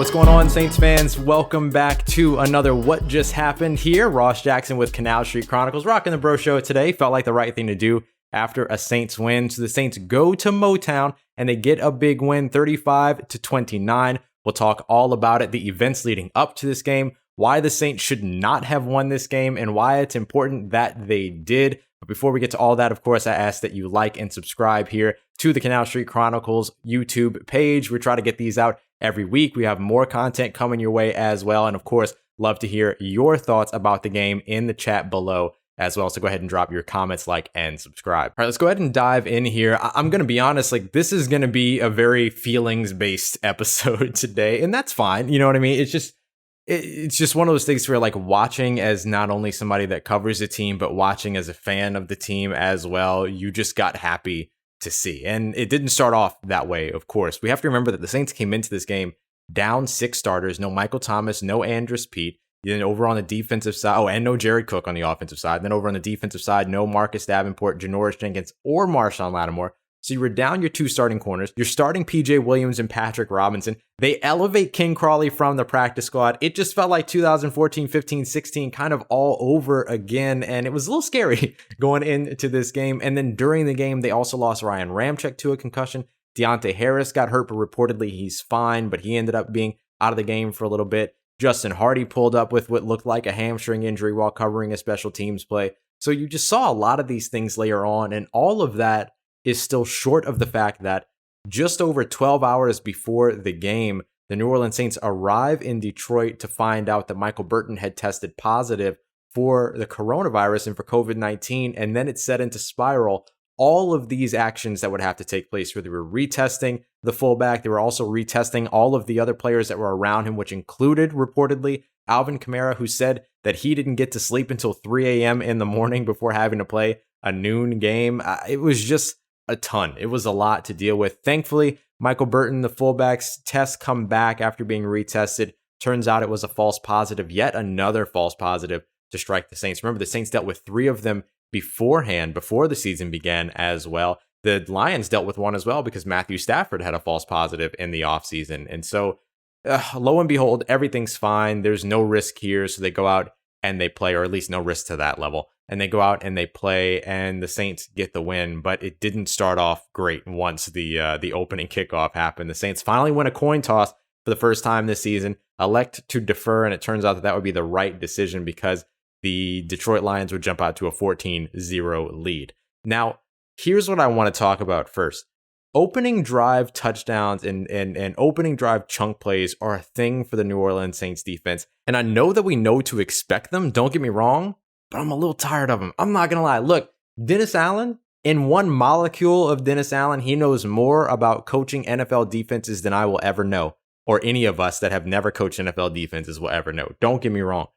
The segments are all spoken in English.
What's going on, Saints fans? Welcome back to another What Just Happened here. Ross Jackson with Canal Street Chronicles, rocking the bro show today. Felt like the right thing to do after a Saints win. So the Saints go to Motown and they get a big win, 35-29. We'll talk all about it, the events leading up to this game, why the Saints should not have won this game, and why it's important that they did. But before we get to all that, of course, I ask that you like and subscribe here to the Canal Street Chronicles YouTube page. We try to get these out every week. We have more content coming your way as well. And of course, love to hear your thoughts about the game in the chat below as well. So go ahead and drop your comments, like, and subscribe. All right, let's go ahead and dive in here. I'm going to be honest, like, this is going to be a very feelings-based episode today, and that's fine. You know what I mean? It's just one of those things where, like, watching as not only somebody that covers the team, but watching as a fan of the team as well, you just got happy to see. And it didn't start off that way, of course. We have to remember that the Saints came into this game down 6 starters, no Michael Thomas, no Andrus Peat. Then over on the defensive side, and no Jared Cook on the offensive side. Then over on the defensive side, no Marcus Davenport, Janoris Jenkins, or Marshawn Lattimore. So you were down your 2 starting corners. You're starting PJ Williams and Patrick Robinson. They elevate King Crawley from the practice squad. It just felt like 2014, 15, 16 kind of all over again. And it was a little scary going into this game. And then during the game, they also lost Ryan Ramczyk to a concussion. Deontay Harris got hurt, but reportedly he's fine. But he ended up being out of the game for a little bit. Justin Hardy pulled up with what looked like a hamstring injury while covering a special teams play. So you just saw a lot of these things later on. And all of that is still short of the fact that just over 12 hours before the game, the New Orleans Saints arrive in Detroit to find out that Michael Burton had tested positive for the coronavirus and for COVID-19, and then it set into spiral all of these actions that would have to take place, where they were retesting the fullback. They were also retesting all of the other players that were around him, which included, reportedly, Alvin Kamara, who said that he didn't get to sleep until 3 a.m. in the morning before having to play a noon game. It was just a ton. It was a lot to deal with. Thankfully, Michael Burton, the fullback's tests come back after being retested. Turns out it was a false positive, yet another false positive to strike the Saints. Remember, the Saints dealt with 3 of them beforehand, before the season began as well. The Lions dealt with one as well because Matthew Stafford had a false positive in the offseason. And so, lo and behold, everything's fine. There's no risk here. So they go out and they play, or at least no risk to that level. And they go out and they play, and the Saints get the win. But it didn't start off great once the opening kickoff happened. The Saints finally win a coin toss for the first time this season, elect to defer, and it turns out that that would be the right decision because the Detroit Lions would jump out to a 14-0 lead. Now, here's what I want to talk about first. Opening drive touchdowns and opening drive chunk plays are a thing for the New Orleans Saints defense. And I know that we know to expect them, don't get me wrong, but I'm a little tired of them. I'm not going to lie. Look, Dennis Allen, in one molecule of Dennis Allen, he knows more about coaching NFL defenses than I will ever know, or any of us that have never coached NFL defenses will ever know. Don't get me wrong.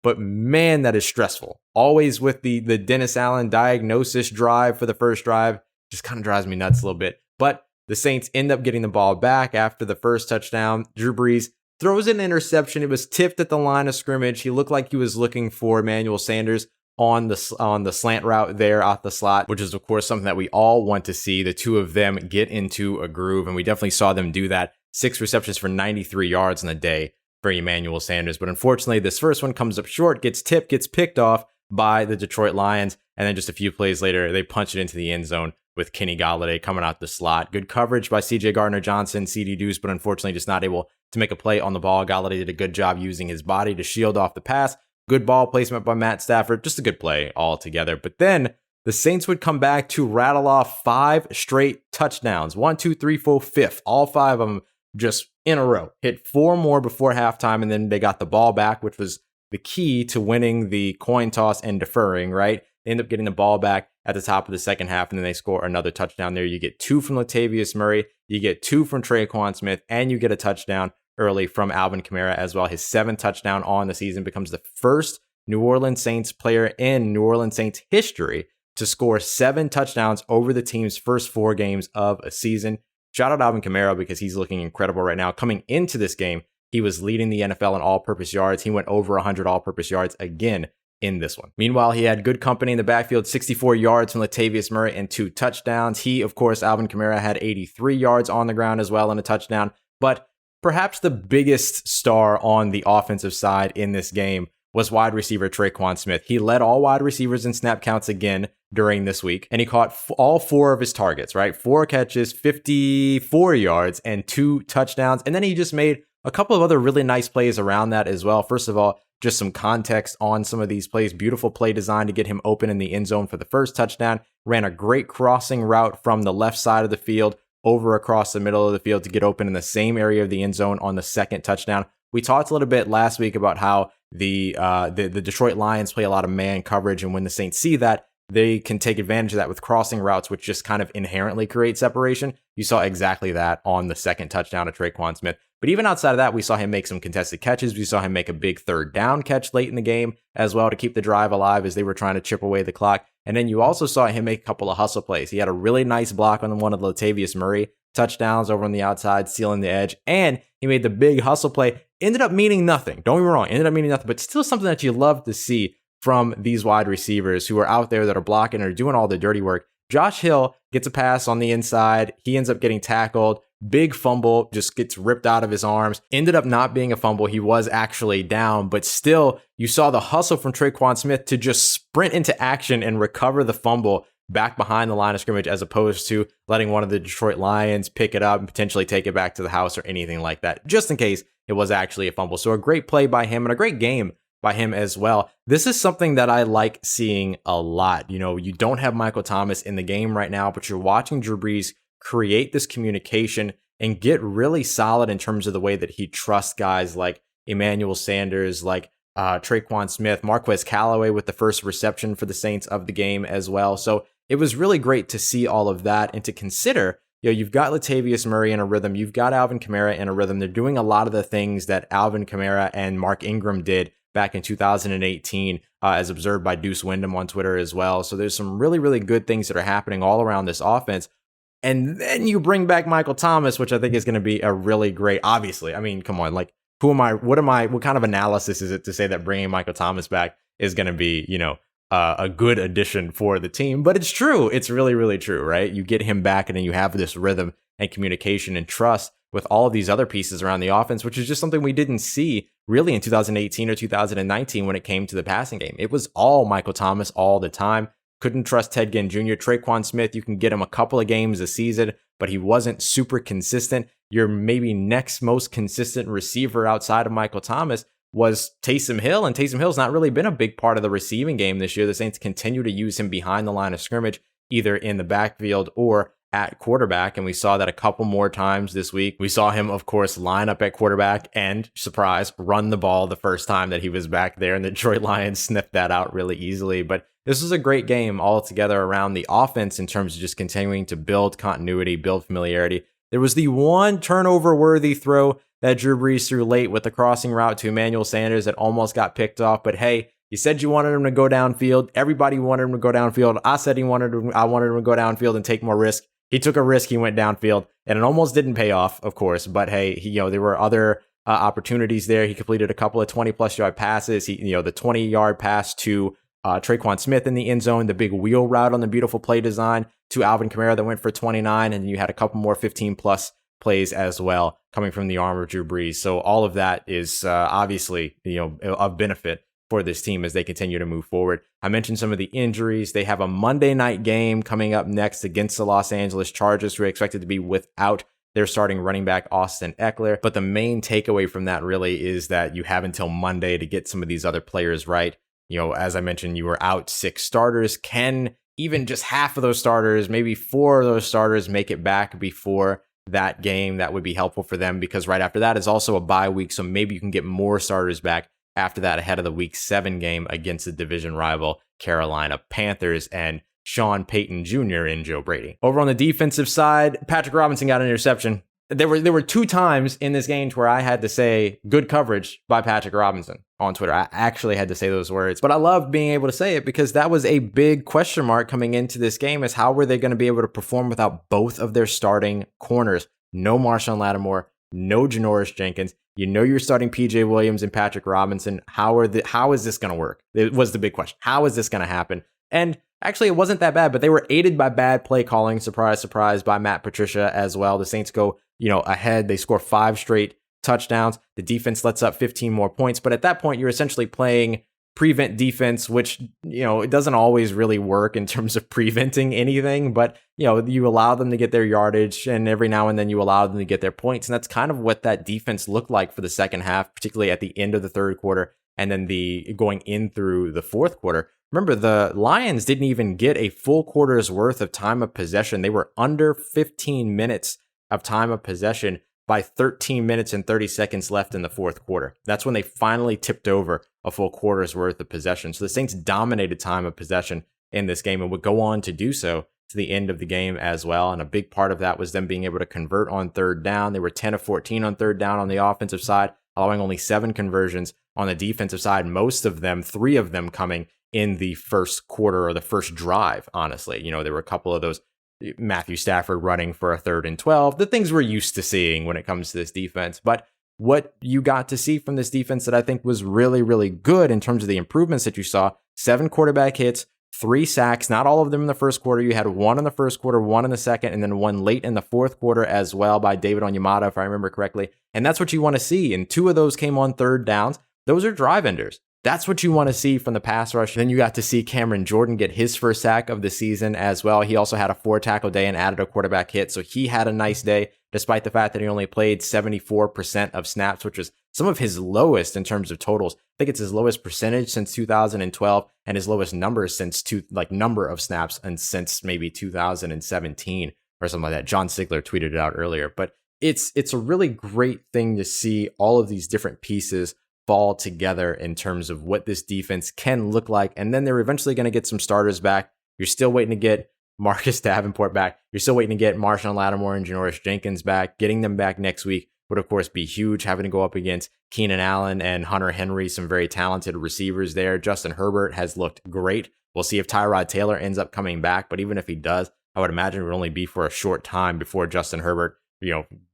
But man, that is stressful. Always with the Dennis Allen diagnosis drive for the first drive, just kind of drives me nuts a little bit. But the Saints end up getting the ball back after the first touchdown. Drew Brees throws an interception. It was tipped at the line of scrimmage. He looked like he was looking for Emmanuel Sanders on the slant route there out the slot, which is, of course, something that we all want to see. The two of them get into a groove, and we definitely saw them do that. 6 receptions for 93 yards in the day for Emmanuel Sanders. But unfortunately, this first one comes up short, gets tipped, gets picked off by the Detroit Lions, and then just a few plays later, they punch it into the end zone with Kenny Golladay coming out the slot. Good coverage by C.J. Gardner-Johnson, C.D. Deuce, but unfortunately just not able to make a play on the ball. Golladay did a good job using his body to shield off the pass. Good ball placement by Matt Stafford. Just a good play altogether. But then the Saints would come back to rattle off 5 straight touchdowns. 1, 2, 3, 4, 5. All 5 of them just in a row. Hit 4 more before halftime, and then they got the ball back, which was the key to winning the coin toss and deferring, right? They end up getting the ball back at the top of the second half, and then they score another touchdown there. You get 2 from Latavius Murray, you get 2 from Traquan Smith, and you get a touchdown early from Alvin Kamara as well. His 7th touchdown on the season, becomes the first New Orleans Saints player in New Orleans Saints history to score 7 touchdowns over the team's first 4 games of a season. Shout out Alvin Kamara because he's looking incredible right now. Coming into this game, he was leading the NFL in all-purpose yards. He went over 100 all-purpose yards again in this one. Meanwhile, he had good company in the backfield, 64 yards from Latavius Murray and 2 touchdowns. He, of course, Alvin Kamara, had 83 yards on the ground as well and a touchdown. But perhaps the biggest star on the offensive side in this game was wide receiver Tre'Quan Smith. He led all wide receivers in snap counts again during this week, and he caught all 4 of his targets, right? 4 catches, 54 yards, and 2 touchdowns. And then he just made a couple of other really nice plays around that as well. First of all, just some context on some of these plays. Beautiful play design to get him open in the end zone for the first touchdown. Ran a great crossing route from the left side of the field over across the middle of the field to get open in the same area of the end zone on the second touchdown. We talked a little bit last week about how the Detroit Lions play a lot of man coverage, and when the Saints see that, they can take advantage of that with crossing routes, which just kind of inherently create separation. You saw exactly that on the second touchdown of Tre'Quan Smith. But even outside of that, we saw him make some contested catches. We saw him make a big third down catch late in the game as well to keep the drive alive as they were trying to chip away the clock. And then you also saw him make a couple of hustle plays. He had a really nice block on one of the Latavius Murray touchdowns over on the outside, sealing the edge. And he made the big hustle play. Ended up meaning nothing. Don't get me wrong. Ended up meaning nothing, but still something that you love to see from these wide receivers who are out there that are blocking or doing all the dirty work. Josh Hill gets a pass on the inside. He ends up getting tackled. Big fumble, just gets ripped out of his arms. Ended up not being a fumble. He was actually down, but still, you saw the hustle from Tre'Quan Smith to just sprint into action and recover the fumble back behind the line of scrimmage, as opposed to letting one of the Detroit Lions pick it up and potentially take it back to the house or anything like that, just in case it was actually a fumble. So a great play by him and a great game by him as well. This is something that I like seeing a lot. You know, you don't have Michael Thomas in the game right now, but you're watching Drew Brees create this communication and get really solid in terms of the way that he trusts guys like Emmanuel Sanders, like Tre'Quan Smith, Marquez Callaway with the first reception for the Saints of the game as well. So it was really great to see all of that and to consider, you know, you've got Latavius Murray in a rhythm. You've got Alvin Kamara in a rhythm. They're doing a lot of the things that Alvin Kamara and Mark Ingram did back in 2018, as observed by Deuce Wyndham on Twitter as well. So there's some really, really good things that are happening all around this offense. And then you bring back Michael Thomas, which I think is going to be a really great, obviously. I mean, come on, like, what kind of analysis is it to say that bringing Michael Thomas back is going to be, you know, a good addition for the team? But it's true. It's really, really true, right? You get him back and then you have this rhythm and communication and trust with all of these other pieces around the offense, which is just something we didn't see really in 2018 or 2019 when it came to the passing game. It was all Michael Thomas all the time. Couldn't trust Ted Ginn Jr. Tre'Quan Smith, you can get him a couple of games a season, but he wasn't super consistent. Your maybe next most consistent receiver outside of Michael Thomas was Taysom Hill, and Taysom Hill's not really been a big part of the receiving game this year. The Saints continue to use him behind the line of scrimmage, either in the backfield or at quarterback, and we saw that a couple more times this week. We saw him, of course, line up at quarterback and, surprise, run the ball the first time that he was back there, and the Detroit Lions sniffed that out really easily. But this was a great game altogether around the offense in terms of just continuing to build continuity, build familiarity. There was the one turnover-worthy throw that Drew Brees threw late with the crossing route to Emmanuel Sanders that almost got picked off, but hey, you said you wanted him to go downfield. Everybody wanted him to go downfield. I said I wanted him to go downfield and take more risk. He took a risk. He went downfield, and it almost didn't pay off, of course. But hey, there were other opportunities there. He completed a couple of 20-plus yard passes. The 20-yard pass to Tre'Quan Smith in the end zone, the big wheel route on the beautiful play design to Alvin Kamara that went for 29, and you had a couple more 15-plus plays as well coming from the arm of Drew Brees. So all of that is obviously of benefit for this team as they continue to move forward. I mentioned some of the injuries. They have a Monday night game coming up next against the Los Angeles Chargers, who are expected to be without their starting running back, Austin Eckler. But the main takeaway from that really is that you have until Monday to get some of these other players right. As I mentioned, you were out 6 starters. Can even just half of those starters, maybe 4 of those starters, make it back before that game? That would be helpful for them, because right after that is also a bye week. So maybe you can get more starters back after that ahead of the Week 7 game against the division rival Carolina Panthers and Sean Payton Jr. and Joe Brady. Over on the defensive side, Patrick Robinson got an interception. There were 2 times in this game where I had to say good coverage by Patrick Robinson on Twitter. I actually had to say those words, but I love being able to say it because that was a big question mark coming into this game, is how were they going to be able to perform without both of their starting corners? No Marshawn Lattimore, no Janoris Jenkins. You're starting PJ Williams and Patrick Robinson. How is this going to work? It was the big question. How is this going to happen? And actually, it wasn't that bad, but they were aided by bad play calling. Surprise, surprise, by Matt Patricia as well. The Saints go, ahead. They score 5 straight touchdowns. The defense lets up 15 more points. But at that point, you're essentially playing prevent defense, which, it doesn't always really work in terms of preventing anything, but, you allow them to get their yardage, and every now and then you allow them to get their points. And that's kind of what that defense looked like for the second half, particularly at the end of the third quarter and then the going in through the fourth quarter. Remember, the Lions didn't even get a full quarter's worth of time of possession. They were under 15 minutes of time of possession by 13 minutes and 30 seconds left in the fourth quarter. That's when they finally tipped over a full quarter's worth of possession. So the Saints dominated time of possession in this game and would go on to do so to the end of the game as well. And a big part of that was them being able to convert on third down. They were 10 of 14 on third down on the offensive side, allowing only 7 conversions on the defensive side, most of them, 3 of them coming in the first quarter or the first drive, honestly. There were a couple of those Matthew Stafford running for a 3rd and 12, the things we're used to seeing when it comes to this defense. But what you got to see from this defense that I think was really, really good in terms of the improvements that you saw: 7 quarterback hits, 3 sacks, not all of them in the first quarter. You had 1 in the first quarter, 1 in the second, and then 1 late in the fourth quarter as well by David Onyemata, if I remember correctly. And that's what you want to see. And 2 of those came on third downs. Those are drive enders. That's what you want to see from the pass rush. Then you got to see Cameron Jordan get his first sack of the season as well. He also had a 4-tackle day and added a quarterback hit. So he had a nice day, despite the fact that he only played 74% of snaps, which was some of his lowest in terms of totals. I think it's his lowest percentage since 2012 and his lowest numbers since number of snaps and since maybe 2017 or something like that. John Sigler tweeted it out earlier. But it's a really great thing to see all of these different pieces fall together in terms of what this defense can look like. And then they're eventually going to get some starters back. You're still waiting to get Marcus Davenport back. You're still waiting to get Marshawn Lattimore and Janoris Jenkins back. Getting them back next week would, of course, be huge. Having to go up against Keenan Allen and Hunter Henry, some very talented receivers there. Justin Herbert has looked great. We'll see if Tyrod Taylor ends up coming back. But even if he does, I would imagine it would only be for a short time before Justin Herbert,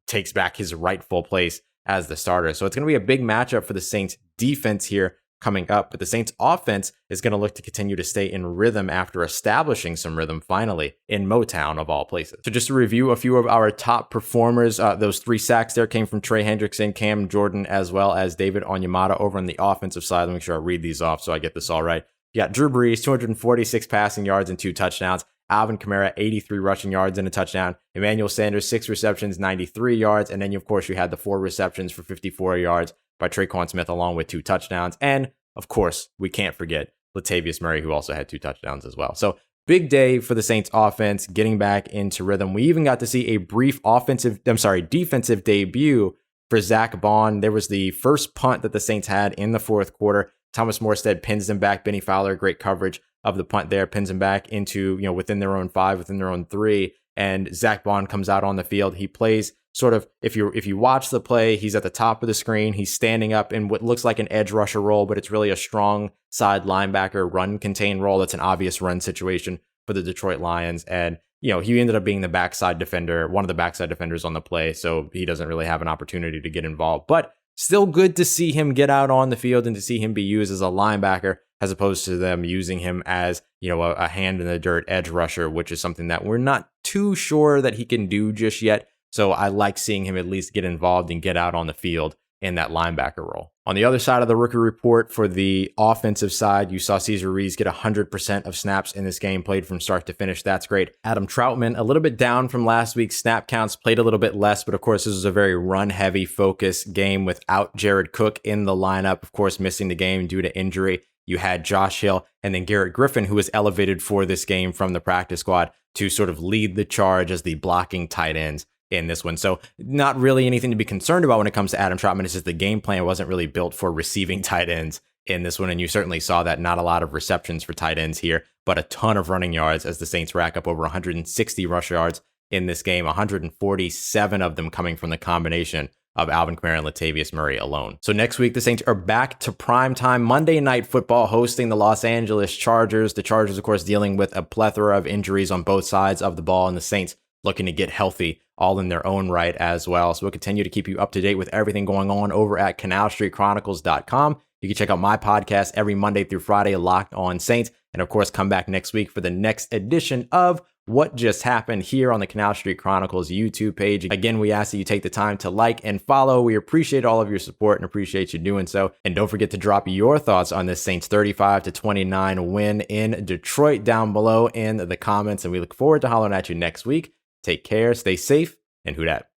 takes back his rightful place as the starter. So it's going to be a big matchup for the Saints defense here coming up, but the Saints offense is going to look to continue to stay in rhythm after establishing some rhythm finally in Motown of all places. So just to review a few of our top performers, those 3 sacks there came from Trey Hendrickson, Cam Jordan, as well as David Onyemata over on the offensive side. Let me make sure I read these off so I get this all right. You got Drew Brees, 246 passing yards and 2 touchdowns. Alvin Kamara, 83 rushing yards and a touchdown. Emmanuel Sanders, 6 receptions, 93 yards. And then, of course, you had the 4 receptions for 54 yards by Traquan Smith, along with 2 touchdowns. And, of course, we can't forget Latavius Murray, who also had 2 touchdowns as well. So, big day for the Saints offense, getting back into rhythm. We even got to see a brief defensive debut for Zach Bond. There was the first punt that the Saints had in the fourth quarter. Thomas Morstead pins them back. Benny Fowler, great coverage of the punt there, pins them back into, within their own 5, within their own 3. And Zach Bond comes out on the field. He plays sort of, if you watch the play, he's at the top of the screen. He's standing up in what looks like an edge rusher role, but it's really a strong side linebacker run contain role. That's an obvious run situation for the Detroit Lions. And, he ended up being the backside defender, one of the backside defenders on the play. So he doesn't really have an opportunity to get involved, but still good to see him get out on the field and to see him be used as a linebacker as opposed to them using him as, a hand in the dirt edge rusher, which is something that we're not too sure that he can do just yet. So I like seeing him at least get involved and get out on the field in that linebacker role. On the other side of the rookie report for the offensive side, you saw Cesar Ruiz get 100% of snaps in this game, played from start to finish. That's great. Adam Troutman, a little bit down from last week's snap counts, played a little bit less, but of course this was a very run-heavy focus game without Jared Cook in the lineup, of course missing the game due to injury. You had Josh Hill and then Garrett Griffin, who was elevated for this game from the practice squad to sort of lead the charge as the blocking tight ends in this one. So not really anything to be concerned about when it comes to Adam Troutman. It's just the game plan wasn't really built for receiving tight ends in this one. And you certainly saw that. Not a lot of receptions for tight ends here, but a ton of running yards as the Saints rack up over 160 rush yards in this game, 147 of them coming from the combination of Alvin Kamara and Latavius Murray alone. So next week, the Saints are back to primetime Monday Night Football hosting the Los Angeles Chargers. The Chargers, of course, dealing with a plethora of injuries on both sides of the ball, and the Saints looking to get healthy all in their own right as well. So we'll continue to keep you up to date with everything going on over at CanalStreetChronicles.com. You can check out my podcast every Monday through Friday, Locked On Saints. And of course, come back next week for the next edition of What Just Happened here on the Canal Street Chronicles YouTube page. Again, we ask that you take the time to like and follow. We appreciate all of your support and appreciate you doing so. And don't forget to drop your thoughts on this Saints 35-29 win in Detroit down below in the comments. And we look forward to hollering at you next week. Take care, stay safe, and who dat?